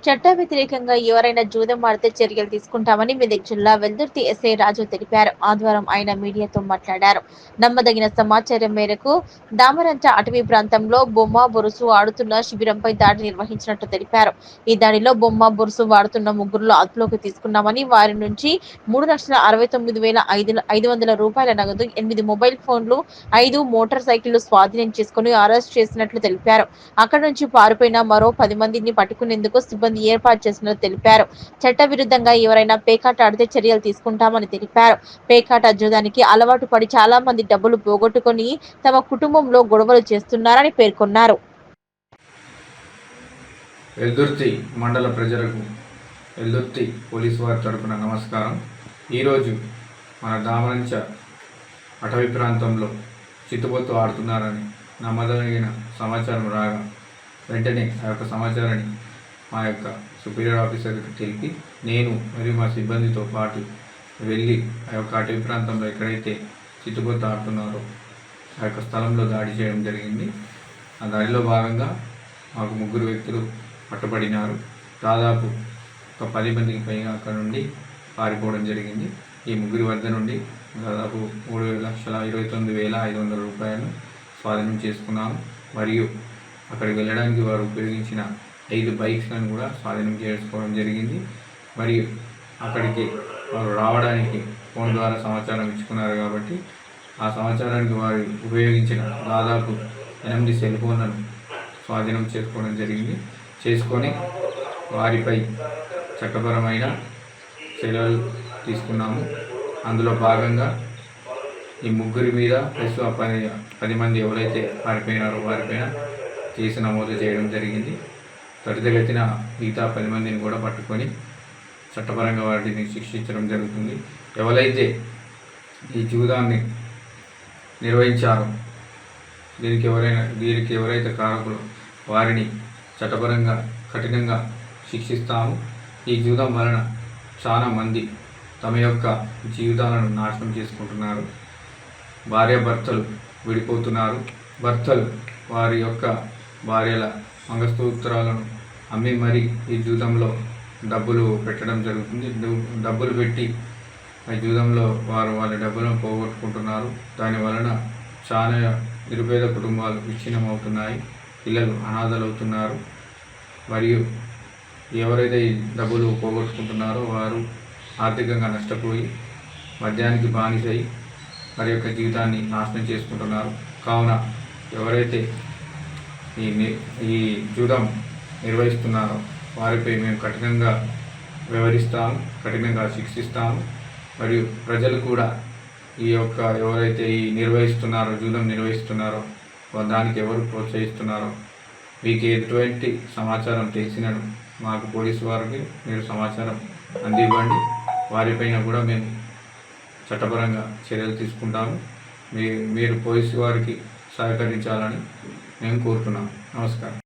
చట్ట వ్యతిరేకంగా ఎవరైనా జూదం ఆడితే చర్యలు తీసుకుంటామని మెదక్ జిల్లా వెల్దుర్తి ఎస్ఐ రాజు తెలిపారు. ఆదివారం ఆయన మీడియాతో మాట్లాడారు. నమ్మదగిన సమాచారం మేరకు దామరంచ అటవీ ప్రాంతంలో బొమ్మ బొరుసు ఆడుతున్న శిబిరంపై దాడి నిర్వహించినట్టు తెలిపారు. ఈ దాడిలో బొమ్మ బొరుసు వాడుతున్న ముగ్గురులో అదుపులోకి తీసుకున్నామని, వారి నుంచి 3,69,500 రూపాయల నగదు, 8 మొబైల్ ఫోన్లు, 5 మోటార్ సైకిళ్లు స్వాధీనం చేసుకుని అరెస్ట్ చేసినట్లు తెలిపారు. అక్కడి నుంచి పారిపోయిన మరో 10 మందిని పట్టుకునేందుకు సిబ్బంది ఏర్పాటు చేసినట్లు తెలిపారు. చట్ట విరుద్ధంగా ఎవరైనా పేకాట ఆడితే చర్యలు తీసుకుంటామని తెలిపారు. పేకాట జూదానికి అలవాటు పడి చాలా మంది డబ్బులు పోగొట్టుకుని తమ కుటుంబంలో గొడవలు చేస్తున్నారని పేర్కొన్నారు. వెల్దుర్తి మండల ప్రజలకు వెల్దుర్తి పోలీసు వారి తరపున నమస్కారం. ఈరోజు మన దామరంచ అటవీ ప్రాంతంలో చిత్తుబొత్తు ఆడుతున్నారని నమ్మదగిన సమాచారం రాగా వెంటనే ఆ యొక్క సమాచారాన్ని మా యొక్క సుపీరియర్ ఆఫీసర్కి తెలిపి నేను మరియు మా సిబ్బందితో పాటు వెళ్ళి ఆ యొక్క అటవీ ప్రాంతంలో ఎక్కడైతే చిత్తుబొత్తు ఆడుతున్నారో ఆ యొక్క స్థలంలో దాడి చేయడం జరిగింది. ఆ దాడిలో భాగంగా మాకు 3 వ్యక్తులు పట్టుబడినారు. దాదాపు ఒక 10 మందికి పైగా అక్కడ నుండి పారిపోవడం జరిగింది. ఈ 3 వద్ద నుండి దాదాపు 3,29,500 రూపాయలను స్వాధీనం చేసుకున్నాము. మరియు అక్కడికి వెళ్ళడానికి వారు ఉపయోగించిన 5 బైక్స్లను కూడా స్వాధీనం చేసుకోవడం జరిగింది. మరియు అక్కడికి వారు రావడానికి ఫోన్ ద్వారా సమాచారం ఇచ్చుకున్నారు కాబట్టి ఆ సమాచారానికి వారు ఉపయోగించిన దాదాపు 8 సెల్ ఫోన్లను స్వాధీనం చేసుకోవడం జరిగింది. చేసుకొని వారిపై చట్టపరమైన చర్యలు తీసుకున్నాము. అందులో భాగంగా ఈ 3 మీద ప్లస్ 10 మంది ఎవరైతే పారిపోయినారో వారిపైన కేసు నమోదు చేయడం జరిగింది. త్వరితగతిన మిగతా 10 మందిని కూడా పట్టుకొని చట్టపరంగా వాటిని శిక్షించడం జరుగుతుంది. ఎవరైతే ఈ జూదాన్ని నిర్వహించారో దీనికి ఎవరైతే కారకులు వారిని చట్టపరంగా కఠినంగా శిక్షిస్తాము. ఈ జూదం వలన చాలా మంది తమ యొక్క జీవితాలను నాశనం చేసుకుంటున్నారు. భార్యాభర్తలు విడిపోతున్నారు. భర్తలు వారి యొక్క భార్యల మంగళసూత్రాలను అమ్మి మరీ ఈ జూదంలో డబ్బులు పెట్టడం జరుగుతుంది. డబ్బులు పెట్టి ఆ జూదంలో వారు వాళ్ళ డబ్బులను పోగొట్టుకుంటున్నారు. దాని వలన చాలా నిరుపేద కుటుంబాలు విచ్ఛిన్నమవుతున్నాయి. పిల్లలు అనాథలవుతున్నారు. మరియు ఎవరైతే ఈ డబ్బులు పోగొట్టుకుంటున్నారో వారు ఆర్థికంగా నష్టపోయి మద్యానికి బానిసై వారి యొక్క జీవితాన్ని నాశనం చేసుకుంటున్నారు. కావున ఎవరైతే ఈ జూదం నిర్వహిస్తున్నారో వారిపై మేము కఠినంగా వ్యవహరిస్తాము, కఠినంగా శిక్షిస్తాము. మరియు ప్రజలు కూడా ఈ యొక్క ఎవరైతే జూదం నిర్వహిస్తున్నారో దానికి ఎవరు ప్రోత్సహిస్తున్నారో మీకు ఎటువంటి సమాచారం తెలిసినను మాకు పోలీసు వారికి మీరు సమాచారం అందివ్వండి. వారిపైన కూడా మేము చట్టపరంగా చర్యలు తీసుకుంటాము. మీరు పోలీసు వారికి సహకరించాలని మేము కోరుతున్నాము. నమస్కారం.